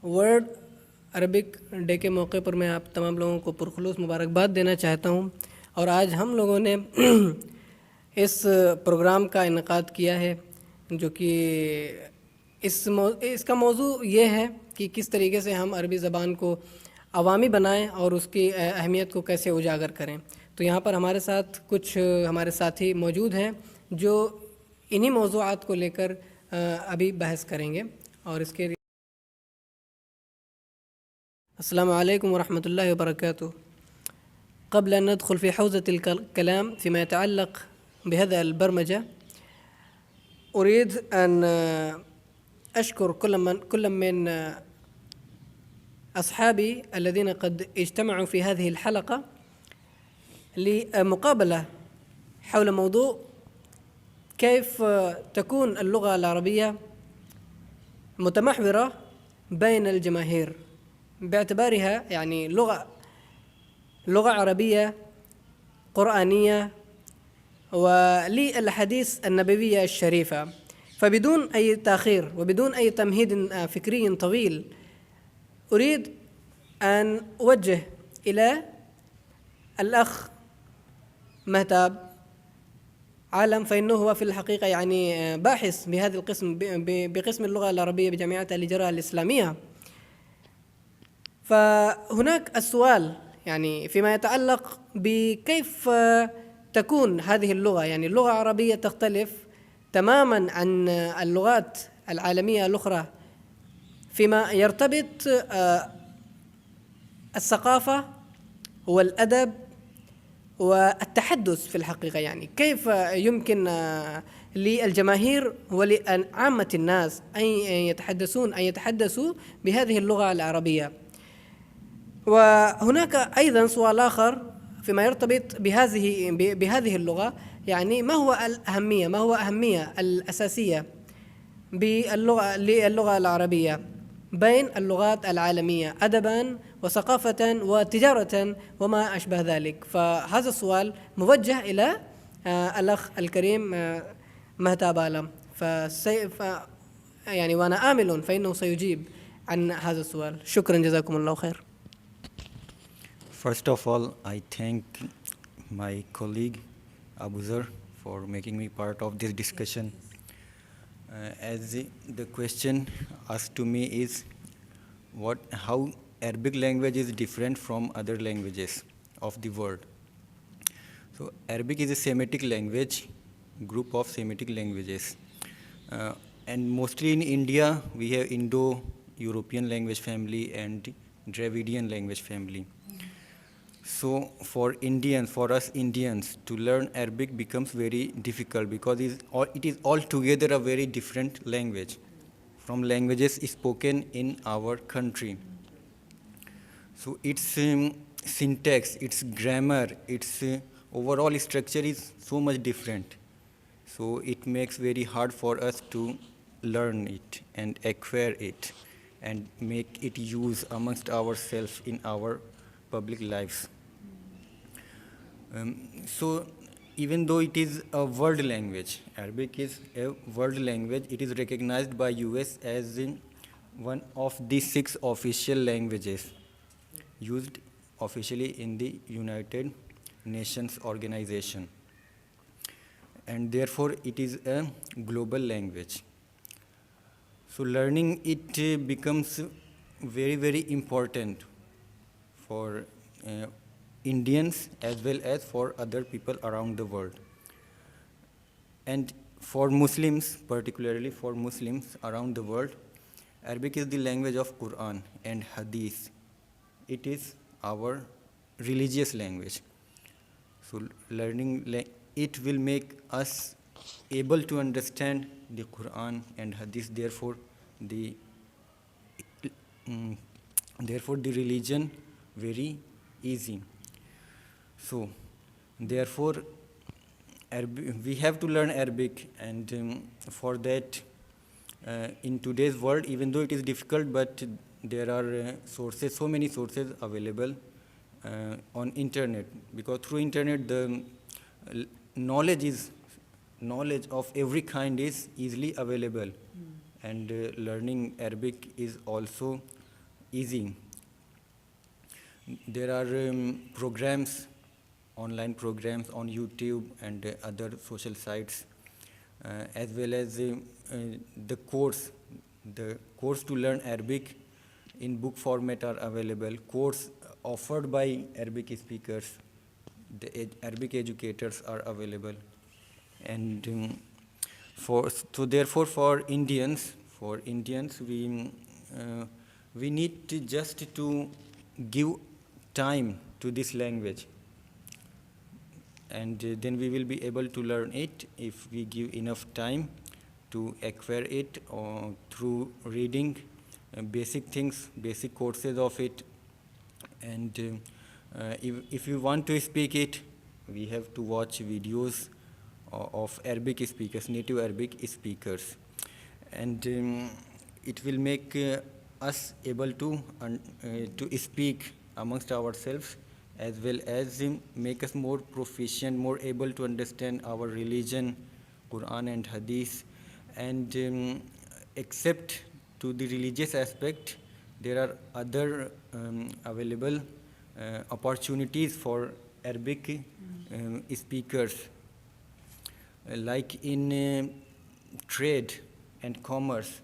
World Arabic day کے موقع پر میں آپ تمام لوگوں کو پرخلوص مبارکباد دینا چاہتا ہوں، اور آج ہم لوگوں نے اس پروگرام کا انعقاد کیا ہے جو کہ اس کا موضوع یہ ہے کہ کس طریقے سے ہم عربی زبان کو عوامی بنائیں اور اس کی اہمیت کو کیسے اجاگر کریں۔ تو یہاں پر ہمارے ساتھ کچھ ہمارے ساتھی موجود ہیں جو انہی موضوعات کو لے کر ابھی بحث کریں گے، اور اس کے السلام علیکم ورحمۃ اللہ وبرکاتہ۔ قبل أن ندخل في حوزة الكلام فيما يتعلق بهذا البرمجة، أريد أن أشكر كل من أصحابي الذين قد اجتمعوا في هذه الحلقة لمقابلة حول موضوع كيف تكون اللغة العربية متمحورة بين الجماهير باعتبارها يعني لغة عربية قرآنية وللأحاديث النبوية الشريفة. فبدون أي تأخير وبدون أي تمهيد فكري طويل، أريد أن أوجه إلى الأخ مهتاب عالم، فإنه هو في الحقيقة يعني باحث بهذا القسم بقسم اللغة العربية بجامعة الهجرة الإسلامية. فهناك السؤال يعني فيما يتعلق بكيف تكون هذه اللغة، يعني اللغة العربية تختلف تماما عن اللغات العالمية الأخرى فيما يرتبط الثقافة والأدب والتحدث في الحقيقة. يعني كيف يمكن للجماهير ولعامة الناس أن يتحدثوا بهذه اللغة العربية. وهناك أيضا سؤال آخر فيما يرتبط بهذه اللغة، يعني ما هو أهمية الأساسية للغة العربية بين اللغات العالمية أدبا وثقافة وتجارة وما أشبه ذلك. فهذا السؤال موجه إلى الأخ الكريم مهتاب عالم، يعني وأنا آمل فإنه سيجيب عن هذا السؤال. شكرا، جزاكم الله خير. First of all, I thank my colleague Abu Zar for making me part of this discussion. As the question asked to me is how Arabic language is different from other languages of the world. So Arabic is a Semitic language, group of Semitic languages. And mostly in India, we have Indo-European language family and Dravidian language family. So for us Indians, to learn Arabic becomes very difficult because it is altogether a very different language from languages spoken in our country. So its syntax, its grammar, its overall structure is so much different. So it makes very hard for us to learn it and acquire it and make it use amongst ourselves in our public lives. So even though it is a world language, Arabic is a world language, it is recognized by US as one of the 6 official languages used officially in the United Nations organization, and therefore it is a global language. So learning it becomes very, very important for Indians as well as for other people around the world. And for Muslims, particularly for Muslims around the world, Arabic is the language of Quran and Hadith. It is our religious language. So learning it will make us able to understand the Quran and Hadith, therefore the religion very easy. So therefore we have to learn Arabic, and for that in today's world, even though it is difficult, but there are so many sources available on internet, because through internet the knowledge of every kind is easily available. And learning Arabic is also easy. There are programs, online programs on YouTube and other social sites, as well as the course to learn Arabic in book format are available. Course offered by Arabic speakers, the Arabic educators are available. And therefore for Indians, we need to just to give time to this language, and then we will be able to learn it if we give enough time to acquire it through reading basic things, basic courses of it. And if you want to speak it, we have to watch videos of Arabic speakers, native Arabic speakers, and it will make us able to speak amongst ourselves, as well as make us more proficient, more able to understand our religion, Quran and Hadith. And except to the religious aspect, there are other available opportunities for Arabic speakers, like in trade and commerce,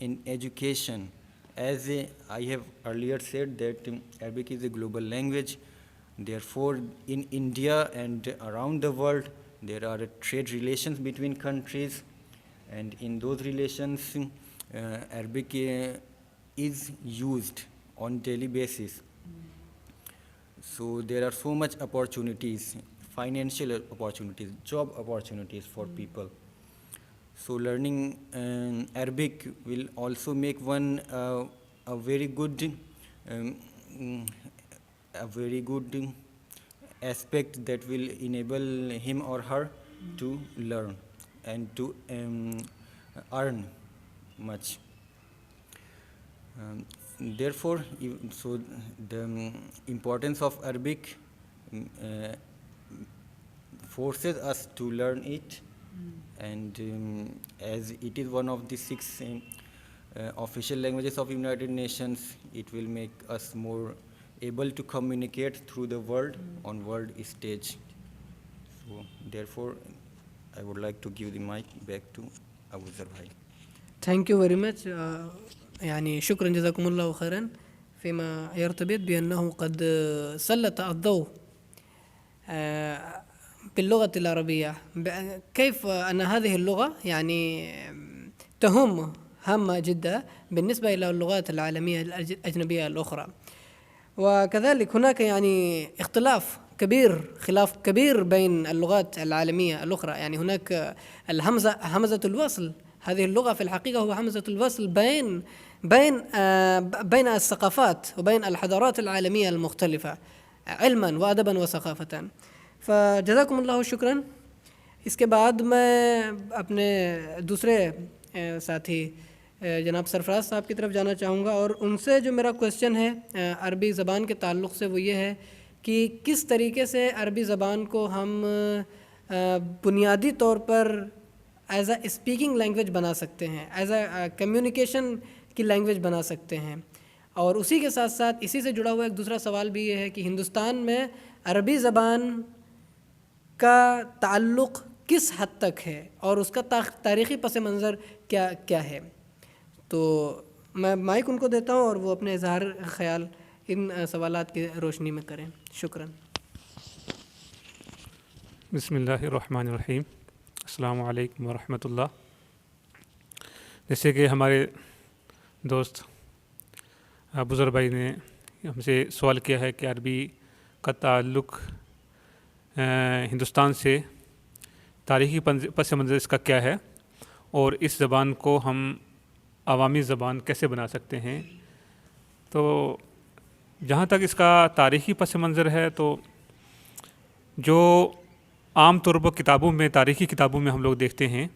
in education. As I have earlier said that Arabic is a global language, therefore in India and around the world there are trade relations between countries, and in those relations Arabic is used on daily basis. So there are so much opportunities, financial opportunities, job opportunities for people. So learning Arabic will also make one a very good aspect that will enable him or her to learn and to earn much. Therefore, the importance of Arabic forces us to learn it, and as it is one of the 6 official languages of United Nations, it will make us more able to communicate through the world on world stage. So therefore, I would like to give the mic back to Abu Zar bhai. Thank you very much. يعني شكرا جزاكم الله خيرا فيما يرتبط بأنه قد سلط الضوء باللغة العربية، كيف أن هذه اللغة يعني تهم هامة جدا بالنسبة إلى اللغات العالمية الأجنبية الأخرى. وكذلك هناك يعني خلاف كبير بين اللغات العالمية الأخرى. يعني هناك همزة الوصل، هذه اللغة في الحقيقة هو همزة الوصل بين الثقافات وبين الحضارات العالمية المختلفة علما وأدبا وثقافة. فجزاكم اللہ شکرا. اس کے بعد میں اپنے دوسرے ساتھی جناب سرفراز صاحب کی طرف جانا چاہوں گا، اور ان سے جو میرا کویسچن ہے عربی زبان کے تعلق سے وہ یہ ہے کہ کس طریقے سے عربی زبان کو ہم بنیادی طور پر ایز اے اسپیکنگ لینگویج بنا سکتے ہیں، ایز اے کمیونیکیشن کی لینگویج بنا سکتے ہیں. اور اسی کے ساتھ ساتھ اسی سے جڑا ہوا ایک دوسرا سوال بھی یہ ہے کہ ہندوستان میں عربی زبان کا تعلق کس حد تک ہے اور اس کا تاریخی پس منظر کیا ہے. تو میں مائک ان کو دیتا ہوں اور وہ اپنے اظہار خیال ان سوالات کی روشنی میں کریں. شکراً. بسم اللہ الرحمن الرحیم. السلام علیکم ورحمۃ اللہ. جیسے کہ ہمارے دوست بزرگ بھائی نے ہم سے سوال کیا ہے کہ عربی کا تعلق ہندوستان سے تاریخی پس منظر اس کا کیا ہے اور اس زبان کو ہم عوامی زبان کیسے بنا سکتے ہیں. تو جہاں تک اس کا تاریخی پس منظر ہے تو جو عام طور پر کتابوں میں تاریخی کتابوں میں ہم لوگ دیکھتے ہیں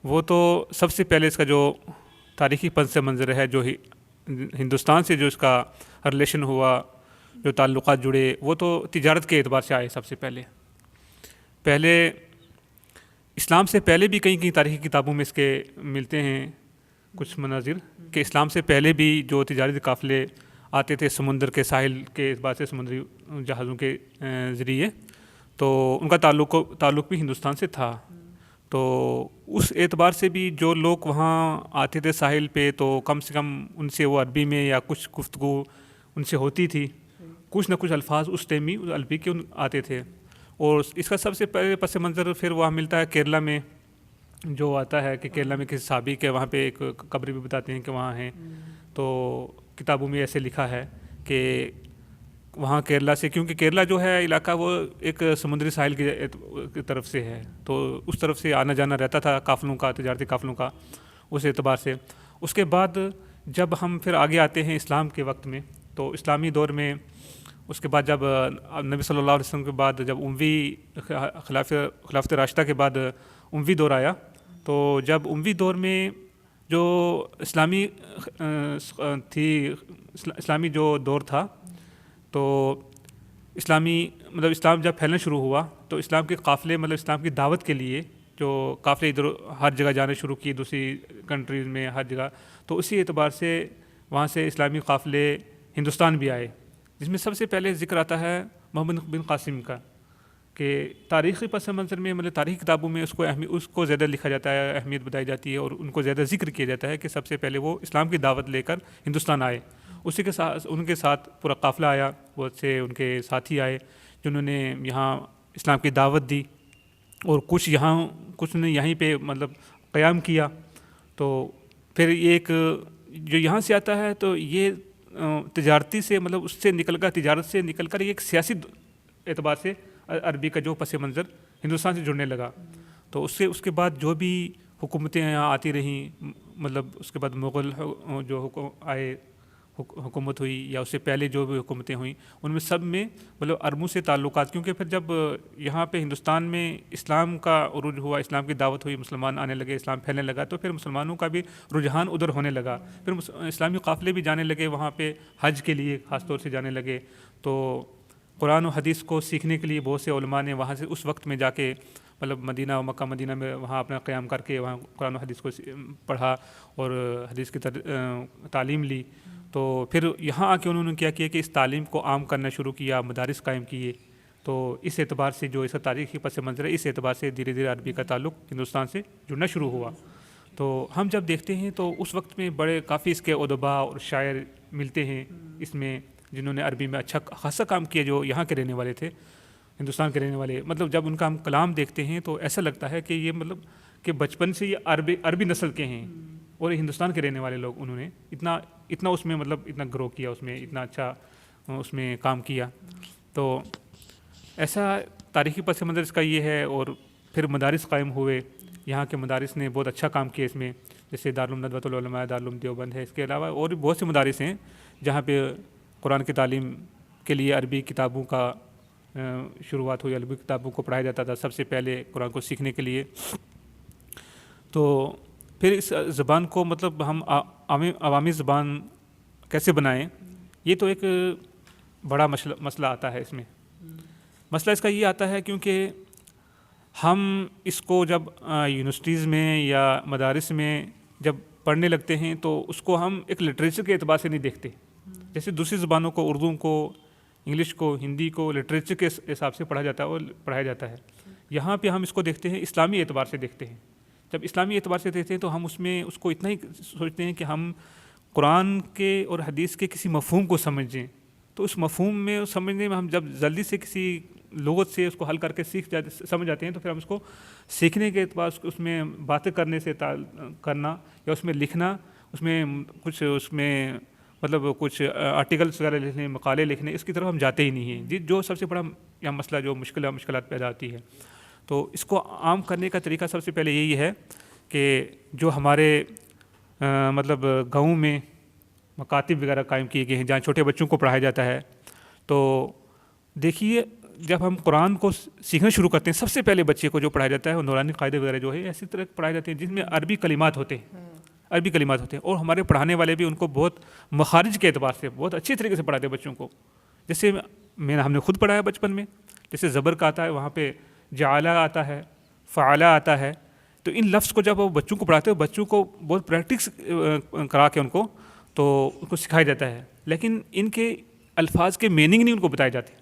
وہ تو سب سے پہلے اس کا جو تاریخی پس منظر ہے جو ہندوستان سے جو اس کا ریلیشن ہوا، جو تعلقات جڑے، وہ تو تجارت کے اعتبار سے آئے. سب سے پہلے اسلام سے پہلے بھی کئی تاریخی کتابوں میں اس کے ملتے ہیں. کچھ مناظر کہ اسلام سے پہلے بھی جو تجارتی قافلے آتے تھے سمندر کے ساحل کے اعتبار سے سمندری جہازوں کے ذریعے، تو ان کا تعلق بھی ہندوستان سے تھا. تو اس اعتبار سے بھی جو لوگ وہاں آتے تھے ساحل پہ تو کم سے کم ان سے وہ عربی میں یا کچھ گفتگو ان سے ہوتی تھی، کچھ نہ کچھ الفاظ اس ٹائم ہی عربی کے آتے تھے. اور اس کا سب سے پہلے پس منظر پھر وہاں ملتا ہے کیرلا میں، جو آتا ہے کہ کیرلا میں کسی صحابی کے وہاں پہ ایک قبر بھی بتاتے ہیں کہ وہاں ہیں. تو کتابوں میں ایسے لکھا ہے کہ وہاں کیرلا سے، کیونکہ کیرلا جو ہے علاقہ وہ ایک سمندری ساحل کی طرف سے ہے، تو اس طرف سے آنا جانا رہتا تھا قافلوں کا، تجارتی قافلوں کا اس اعتبار سے. اس کے بعد جب ہم پھر آگے آتے ہیں اسلام کے وقت میں، تو اسلامی دور میں اس کے بعد جب نبی صلی اللہ علیہ وسلم کے بعد جب اموی خلافت راشدہ کے بعد اموی دور آیا، تو جب اموی دور میں جو اسلامی جو دور تھا، تو اسلام جب پھیلنا شروع ہوا تو اسلام کے قافلے اسلام کی دعوت کے لیے جو قافلے ادھر ہر جگہ جانے شروع کیے، دوسری کنٹریز میں ہر جگہ، تو اسی اعتبار سے وہاں سے اسلامی قافلے ہندوستان بھی آئے، جس میں سب سے پہلے ذکر آتا ہے محمد بن قاسم کا، کہ تاریخی پس منظر میں تاریخی کتابوں میں اس کو زیادہ لکھا جاتا ہے، اہمیت بتائی جاتی ہے اور ان کو زیادہ ذکر کیا جاتا ہے کہ سب سے پہلے وہ اسلام کی دعوت لے کر ہندوستان آئے. اسی کے ساتھ ان کے ساتھ پورا قافلہ آیا، بہت سے ان کے ساتھی آئے جنہوں نے یہاں اسلام کی دعوت دی، اور کچھ نے یہیں پہ قیام کیا. تو پھر ایک جو یہاں سے آتا ہے تو یہ تجارتی سے اس سے نکل کر، تجارت سے نکل کر ایک سیاسی اعتبار سے عربی کا جو پس منظر ہندوستان سے جڑنے لگا. تو اس کے بعد جو بھی حکومتیں یہاں آتی رہیں، اس کے بعد مغل جو آئے حکومت ہوئی، یا اس سے پہلے جو بھی حکومتیں ہوئیں، ان میں سب میں عربوں سے تعلقات، کیونکہ پھر جب یہاں پہ ہندوستان میں اسلام کا عروج ہوا، اسلام کی دعوت ہوئی، مسلمان آنے لگے، اسلام پھیلنے لگا، تو پھر مسلمانوں کا بھی رجحان ادھر ہونے لگا. پھر اسلامی قافلے بھی جانے لگے وہاں پہ حج کے لیے خاص طور سے جانے لگے. تو قرآن و حدیث کو سیکھنے کے لیے بہت سے علماء نے وہاں سے اس وقت میں جا کے مدینہ و مکہ مدینہ میں وہاں اپنا قیام کر کے وہاں قرآن و حدیث کو پڑھا اور حدیث کی تعلیم لی. تو پھر یہاں آ کے انہوں نے کیا کہ اس تعلیم کو عام کرنا شروع کیا، مدارس قائم کیے. تو اس اعتبار سے جو اس کا تاریخی پس منظر ہے، اس اعتبار سے دھیرے دھیرے عربی کا تعلق ہندوستان سے جڑنا شروع ہوا. تو ہم جب دیکھتے ہیں تو اس وقت میں کافی اس کے ادبا اور شاعر ملتے ہیں اس میں، جنہوں نے عربی میں اچھا خاصا کام کیا، جو یہاں کے رہنے والے تھے، ہندوستان کے رہنے والے. جب ان کا ہم کلام دیکھتے ہیں تو ایسا لگتا ہے کہ یہ کہ بچپن سے یہ عربی نسل کے ہیں، اور ہندوستان کے رہنے والے لوگ، انہوں نے اتنا اس میں اتنا گرو کیا، اس میں اتنا اچھا اس میں کام کیا. تو ایسا تاریخی پس منظر اس کا یہ ہے. اور پھر مدارس قائم ہوئے، یہاں کے مدارس نے بہت اچھا کام کیا اس میں، جیسے دارالعلوم ندوۃ العلماء، دارالعلوم دیوبند ہے. اس کے علاوہ اور بھی بہت سے مدارس ہیں جہاں پہ قرآن کی تعلیم کے لیے عربی کتابوں کا شروعات ہوئی، عربی کتابوں کو پڑھایا جاتا تھا سب سے پہلے قرآن کو سیکھنے کے لیے. تو پھر اس زبان کو ہم عوامی زبان کیسے بنائیں، یہ تو ایک بڑا مسئلہ آتا ہے. اس میں مسئلہ اس کا یہ آتا ہے کیونکہ ہم اس کو جب یونیورسٹیز میں یا مدارس میں جب پڑھنے لگتے ہیں تو اس کو ہم ایک لٹریچر کے اعتبار سے نہیں دیکھتے. جیسے دوسری زبانوں کو، اردو کو، انگلش کو، ہندی کو لٹریچر کے حساب سے پڑھایا جاتا ہے. یہاں پہ ہم اس کو دیکھتے ہیں اسلامی اعتبار سے دیکھتے ہیں. جب اسلامی اعتبار سے دیکھتے ہیں تو ہم اس کو اتنا ہی سوچتے ہیں کہ ہم قرآن کے اور حدیث کے کسی مفہوم کو سمجھیں. تو اس مفہوم میں سمجھنے میں ہم جب جلدی سے کسی لغت سے اس کو حل کر کے سمجھ جاتے ہیں، تو پھر ہم اس کو سیکھنے کے اعتبار اس میں باتیں کرنے سے کرنا یا اس میں لکھنا، اس میں کچھ آرٹیکلس وغیرہ لکھنے، مقالے لکھنے، اس کی طرف ہم جاتے ہی نہیں ہیں. جو سب سے بڑا یا مسئلہ جو مشکلات پیدا آتی ہے. تو اس کو عام کرنے کا طریقہ سب سے پہلے یہی ہے کہ جو ہمارے گاؤں میں مکاتب وغیرہ قائم کیے گئے ہیں جہاں چھوٹے بچوں کو پڑھایا جاتا ہے. تو دیکھیے جب ہم قرآن کو سیکھنا شروع کرتے ہیں، سب سے پہلے بچے کو جو پڑھایا جاتا ہے وہ نورانی قاعدے وغیرہ جو ہے ایسی طرح پڑھائے جاتے ہیں جن میں عربی کلمات ہوتے ہیں. اور ہمارے پڑھانے والے بھی ان کو بہت مخارج کے اعتبار سے بہت اچھی طریقے سے پڑھاتے ہیں بچوں کو. جیسے ہم نے خود پڑھایا بچپن میں، جیسے زبر کا آتا ہے وہاں پہ جعلہ آتا ہے، فعلہ آتا ہے، تو ان لفظ کو جب وہ بچوں کو پڑھاتے ہو بچوں کو بہت پریکٹس کرا کے ان کو سکھایا جاتا ہے، لیکن ان کے الفاظ کے میننگ نہیں ان کو بتائے جاتے،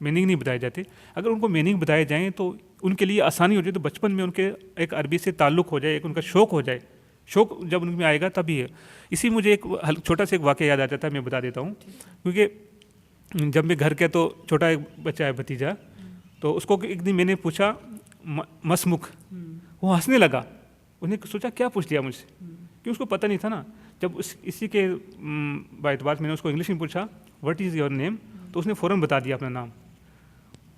میننگ نہیں بتائے جاتے. اگر ان کو میننگ بتائے جائیں تو ان کے لیے آسانی ہو جائے، تو بچپن میں ان کے ایک عربی سے تعلق ہو جائے، ایک ان کا شوق ہو جائے. شوق جب ان میں آئے گا تبھی ہے. اسی مجھے ایک چھوٹا سا ایک واقعہ یاد آتا ہے، میں بتا دیتا ہوں. کیونکہ جب میں گھر کے تو چھوٹا ایک بچہ ہے بھتیجا، تو اس کو ایک دن میں نے پوچھا مسمک، وہ ہنسنے لگا. انہیں سوچا کیا پوچھ لیا مجھ سے، کہ اس کو پتہ نہیں تھا نا. جب اسی کے اعتبار میں نے اس کو انگلش میں پوچھا واٹ از یور نیم، تو اس نے فوراً بتا دیا اپنا نام.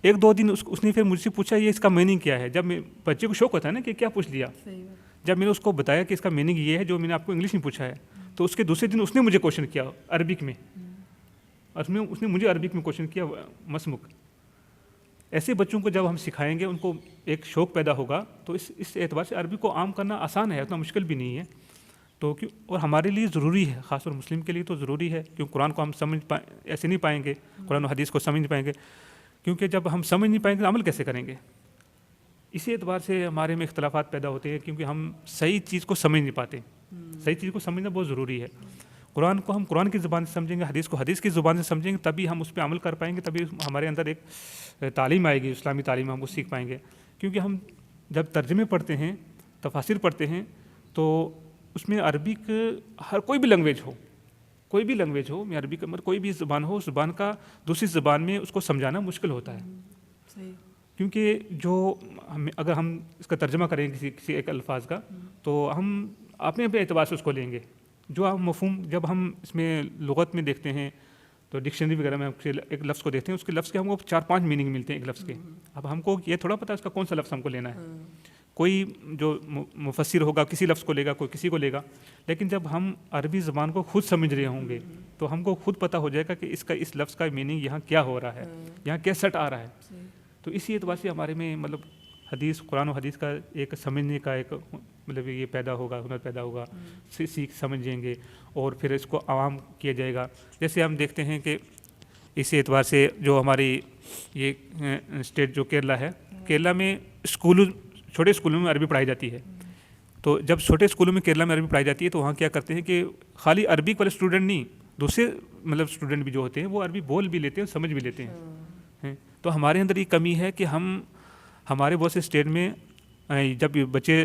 ایک دو دن اس نے پھر مجھ سے پوچھا یہ اس کا میننگ کیا ہے. جب میں بچے کو شوق ہوتا ہے نا کہ کیا پوچھ لیا، جب میں نے اس کو بتایا کہ اس کا میننگ یہ ہے جو میں نے آپ کو انگلش میں پوچھا ہے، تو اس کے دوسرے دن اس نے مجھے کوشچن کیا عربک میں، اس نے مجھے عربک میں کوشچن کیا مسمک. ایسے بچوں کو جب ہم سکھائیں گے ان کو ایک شوق پیدا ہوگا، تو اس اعتبار سے عربی کو عام کرنا آسان ہے، اتنا مشکل بھی نہیں ہے. تو اور ہمارے لیے ضروری ہے، خاص طور مسلم کے لیے تو ضروری ہے، کیونکہ قرآن کو ہم ایسے نہیں پائیں گے، قرآن و حدیث کو سمجھ نہیں پائیں گے، کیونکہ جب ہم سمجھ نہیں پائیں گے عمل کیسے کریں گے. اسی اعتبار سے ہمارے میں اختلافات پیدا ہوتے ہیں، کیونکہ ہم صحیح چیز کو سمجھ نہیں پاتے. صحیح چیز کو سمجھنا بہت ضروری ہے. قرآن کو ہم قرآن کی زبان سے سمجھیں گے، حدیث کو حدیث کی زبان سے سمجھیں گے، تبھی ہم اس پہ عمل کر پائیں گے، تبھی ہمارے اندر ایک تعلیم آئے گی، اسلامی تعلیم ہم کو سیکھ پائیں گے. کیونکہ ہم جب ترجمے پڑھتے ہیں، تفاسیر پڑھتے ہیں، تو اس میں عربک ہر کوئی بھی لینگویج ہو، میں عربی کا کوئی بھی زبان ہو، اس زبان کا دوسری زبان میں اس کو سمجھانا مشکل ہوتا ہے. کیونکہ اگر ہم اس کا ترجمہ کریں کسی ایک الفاظ کا، تو ہم اپنے اعتبار سے اس کو لیں گے. جو ہم مفہوم جب ہم اس میں لغت میں دیکھتے ہیں، تو ڈکشنری وغیرہ میں ایک لفظ کو دیکھتے ہیں، اس کے لفظ کے ہم کو 4-5 میننگ ملتے ہیں ایک لفظ کے. اب ہم کو یہ تھوڑا پتہ اس کا کون سا لفظ ہم کو لینا ہے. کوئی جو مفسر ہوگا کسی لفظ کو لے گا، کوئی کسی کو لے گا. لیکن جب ہم عربی زبان کو خود سمجھ رہے ہوں گے تو ہم کو خود پتہ ہو جائے گا کہ اس لفظ کا میننگ یہاں کیا ہو رہا ہے، یہاں کیا سٹ آ رہا ہے. تو اسی اعتبار سے ہمارے میں حدیث، قرآن و حدیث کا ایک سمجھنے کا ایک یہ پیدا ہوگا، ہنر پیدا ہوگا، سیکھ سمجھیں گے، اور پھر اس کو عوام کیا جائے گا. جیسے ہم دیکھتے ہیں کہ اسی اعتبار سے جو ہماری یہ اسٹیٹ جو کیرلا ہے، کیرلا میں چھوٹے اسکولوں میں عربی پڑھائی جاتی ہے. تو جب چھوٹے اسکولوں میں کیرلا میں عربی پڑھائی جاتی ہے، تو وہاں کیا کرتے ہیں کہ خالی عربی والے اسٹوڈنٹ نہیں، دوسرے اسٹوڈنٹ بھی جو ہوتے ہیں وہ عربی بول بھی لیتے ہیں، سمجھ بھی لیتے ہیں. تو ہمارے اندر یہ کمی ہے کہ ہمارے بہت سے اسٹیٹ میں جب بچے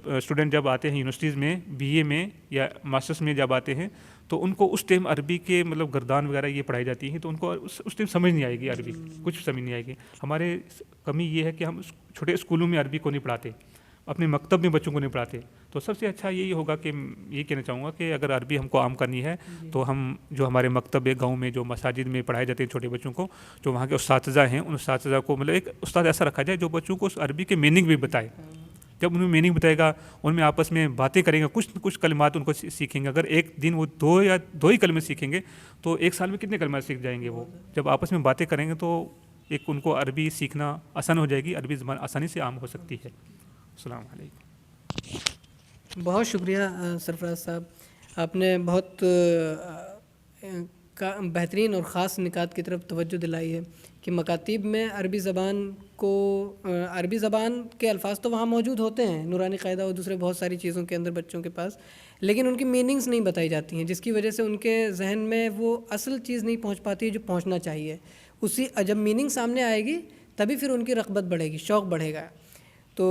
اسٹوڈنٹ جب آتے ہیں یونیورسٹیز میں، بی اے میں یا ماسٹرس میں جب آتے ہیں، تو ان کو اس ٹائم عربی کے گردان وغیرہ یہ پڑھائی جاتی ہیں، تو ان کو اس ٹائم سمجھ نہیں آئے گی، عربی کچھ سمجھ نہیں آئے گی. ہمارے کمی یہ ہے کہ ہم چھوٹے اسکولوں میں عربی کو نہیں پڑھاتے، اپنے مکتب میں بچوں کو نہیں پڑھاتے. تو سب سے اچھا یہی ہوگا کہ یہ کہنا چاہوں گا کہ اگر عربی ہم کو عام کرنی ہے، تو ہم جو ہمارے مکتب ہے گاؤں میں جو مساجد میں پڑھائے جاتے ہیں چھوٹے بچوں کو، جو وہاں کے اساتذہ ہیں، ان اساتذہ کو ایک استاد ایسا رکھا جائے جو بچوں کو اس عربی کے میننگ بھی بتائے. جب انہیں میننگ بتائے گا، ان میں آپس میں باتیں کریں گے، کچھ کلمات ان کو سیکھیں گے. اگر ایک دن وہ دو ہی کلمے سیکھیں گے، تو ایک سال میں کتنے کلمات سیکھ جائیں گے وہ. جب آپس میں باتیں کریں گے تو ایک ان کو عربی سیکھنا آسان ہو جائے گی، عربی زبان آسانی سے عام ہو سکتی ہے. السلام علیکم. بہت شکریہ سرفراز صاحب، آپ نے بہت بہترین اور خاص نکات کی طرف توجہ دلائی ہے کہ مکاتیب میں عربی زبان کے الفاظ تو وہاں موجود ہوتے ہیں، نورانی قاعدہ اور دوسرے بہت ساری چیزوں کے اندر بچوں کے پاس، لیکن ان کی میننگز نہیں بتائی جاتی ہیں، جس کی وجہ سے ان کے ذہن میں وہ اصل چیز نہیں پہنچ پاتی ہے جو پہنچنا چاہیے. جب میننگ سامنے آئے گی تبھی پھر ان کی رغبت بڑھے گی، شوق بڑھے گا. تو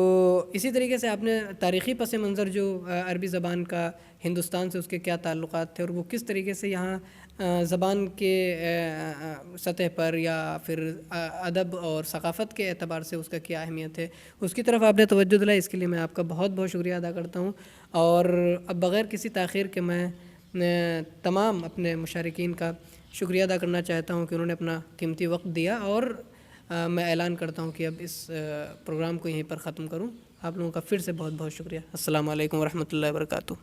اسی طریقے سے آپ نے تاریخی پس منظر جو عربی زبان کا ہندوستان سے اس کے کیا تعلقات تھے، اور وہ کس طریقے سے یہاں زبان کے سطح پر یا پھر ادب اور ثقافت کے اعتبار سے اس کا کیا اہمیت ہے، اس کی طرف آپ نے توجہ دلائی. اس کے لیے میں آپ کا بہت بہت شکریہ ادا کرتا ہوں. اور اب بغیر کسی تاخیر کے میں تمام اپنے مشارکین کا شکریہ ادا کرنا چاہتا ہوں کہ انہوں نے اپنا قیمتی وقت دیا، اور میں اعلان کرتا ہوں کہ اب اس پروگرام کو یہیں پر ختم کروں. آپ لوگوں کا پھر سے بہت بہت شکریہ. السلام علیکم ورحمۃ اللہ وبرکاتہ.